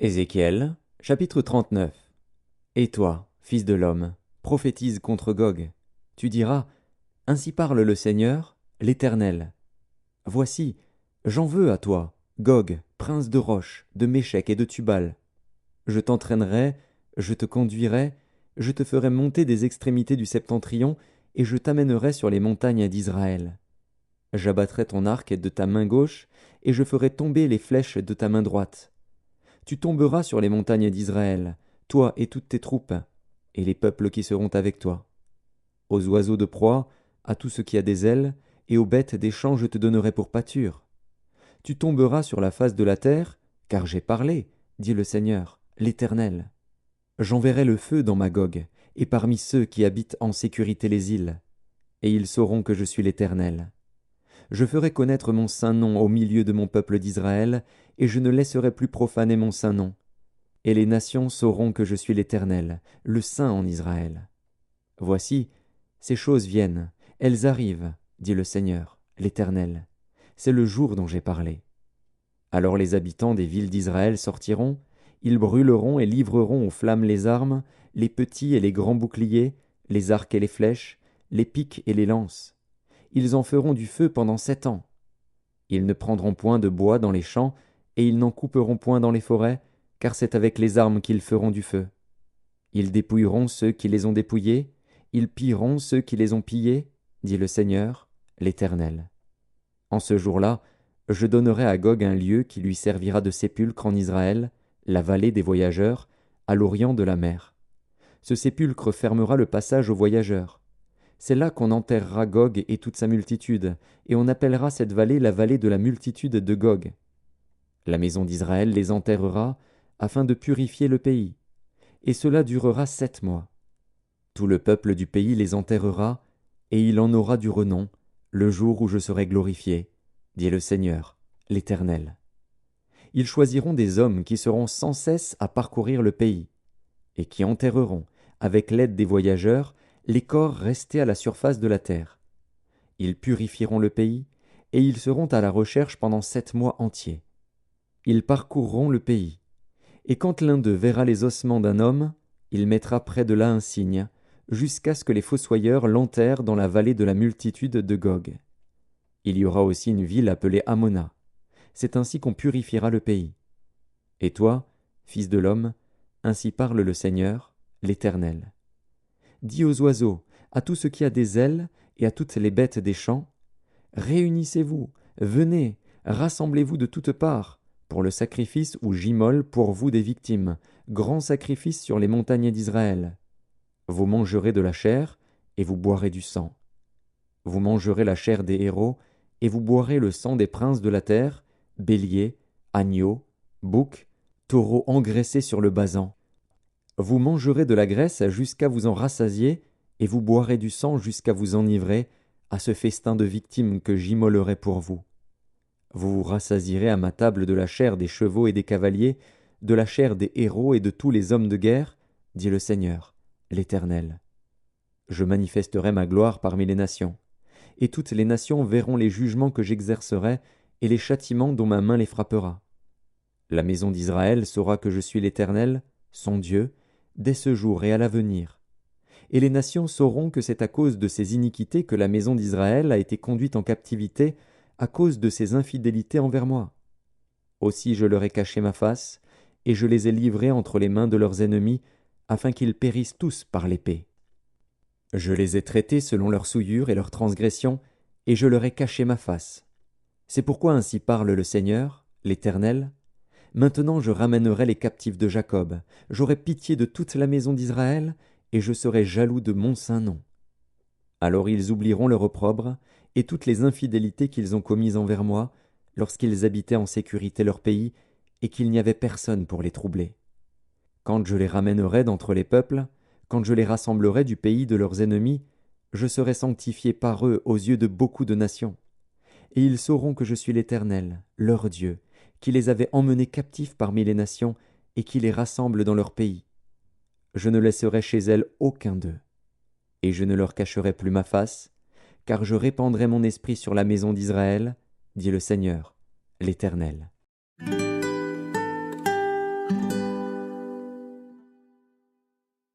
Ézéchiel, chapitre 39. Et toi, fils de l'homme, prophétise contre Gog. Tu diras, Ainsi parle le Seigneur, l'Éternel. Voici, j'en veux à toi, Gog, prince de Roche, de Méchec et de Tubal. Je t'entraînerai, je te conduirai, je te ferai monter des extrémités du septentrion, et je t'amènerai sur les montagnes d'Israël. J'abattrai ton arc de ta main gauche, et je ferai tomber les flèches de ta main droite. Tu tomberas sur les montagnes d'Israël, toi et toutes tes troupes, et les peuples qui seront avec toi. Aux oiseaux de proie, à tout ce qui a des ailes, et aux bêtes des champs je te donnerai pour pâture. Tu tomberas sur la face de la terre, car j'ai parlé, dit le Seigneur, l'Éternel. J'enverrai le feu dans Magog, et parmi ceux qui habitent en sécurité les îles, et ils sauront que je suis l'Éternel. Je ferai connaître mon saint nom au milieu de mon peuple d'Israël, et je ne laisserai plus profaner mon saint nom. Et les nations sauront que je suis l'Éternel, le Saint en Israël. Voici, ces choses viennent, elles arrivent, dit le Seigneur, l'Éternel. C'est le jour dont j'ai parlé. Alors les habitants des villes d'Israël sortiront, ils brûleront et livreront aux flammes les armes, les petits et les grands boucliers, les arcs et les flèches, les piques et les lances. Ils en feront du feu pendant 7 ans. Ils ne prendront point de bois dans les champs, et ils n'en couperont point dans les forêts, car c'est avec les armes qu'ils feront du feu. Ils dépouilleront ceux qui les ont dépouillés, ils pilleront ceux qui les ont pillés, dit le Seigneur, l'Éternel. En ce jour-là, je donnerai à Gog un lieu qui lui servira de sépulcre en Israël, la vallée des voyageurs, à l'orient de la mer. Ce sépulcre fermera le passage aux voyageurs. C'est là qu'on enterrera Gog et toute sa multitude, et on appellera cette vallée la vallée de la multitude de Gog. La maison d'Israël les enterrera, afin de purifier le pays. Et cela durera 7 mois. Tout le peuple du pays les enterrera, et il en aura du renom, le jour où je serai glorifié, dit le Seigneur, l'Éternel. Ils choisiront des hommes qui seront sans cesse à parcourir le pays, et qui enterreront, avec l'aide des voyageurs, les corps restés à la surface de la terre. Ils purifieront le pays, et ils seront à la recherche pendant 7 mois entiers. Ils parcourront le pays, et quand l'un d'eux verra les ossements d'un homme, il mettra près de là un signe, jusqu'à ce que les fossoyeurs l'enterrent dans la vallée de la multitude de Gog. Il y aura aussi une ville appelée Hammona. C'est ainsi qu'on purifiera le pays. Et toi, fils de l'homme, ainsi parle le Seigneur, l'Éternel. Dis aux oiseaux, à tout ce qui a des ailes, et à toutes les bêtes des champs, réunissez-vous, venez, rassemblez-vous de toutes parts, pour le sacrifice où j'immole pour vous des victimes, grand sacrifice sur les montagnes d'Israël. Vous mangerez de la chair, et vous boirez du sang. Vous mangerez la chair des héros, et vous boirez le sang des princes de la terre, béliers, agneaux, boucs, taureaux engraissés sur le basan. Vous mangerez de la graisse jusqu'à vous en rassasier, et vous boirez du sang jusqu'à vous enivrer, à ce festin de victimes que j'immolerai pour vous. Vous vous rassasierez à ma table de la chair des chevaux et des cavaliers, de la chair des héros et de tous les hommes de guerre, dit le Seigneur, l'Éternel. Je manifesterai ma gloire parmi les nations, et toutes les nations verront les jugements que j'exercerai et les châtiments dont ma main les frappera. La maison d'Israël saura que je suis l'Éternel, son Dieu, dès ce jour et à l'avenir. Et les nations sauront que c'est à cause de ces iniquités que la maison d'Israël a été conduite en captivité, à cause de ses infidélités envers moi. Aussi je leur ai caché ma face, et je les ai livrés entre les mains de leurs ennemis, afin qu'ils périssent tous par l'épée. Je les ai traités selon leurs souillures et leurs transgressions, et je leur ai caché ma face. C'est pourquoi ainsi parle le Seigneur, l'Éternel. Maintenant je ramènerai les captifs de Jacob, j'aurai pitié de toute la maison d'Israël, et je serai jaloux de mon saint nom. Alors ils oublieront leur opprobre, et toutes les infidélités qu'ils ont commises envers moi, lorsqu'ils habitaient en sécurité leur pays, et qu'il n'y avait personne pour les troubler. Quand je les ramènerai d'entre les peuples, quand je les rassemblerai du pays de leurs ennemis, je serai sanctifié par eux aux yeux de beaucoup de nations. Et ils sauront que je suis l'Éternel, leur Dieu, qui les avait emmenés captifs parmi les nations, et qui les rassemble dans leur pays. Je ne laisserai chez elles aucun d'eux. Et je ne leur cacherai plus ma face, car je répandrai mon esprit sur la maison d'Israël, dit le Seigneur, l'Éternel.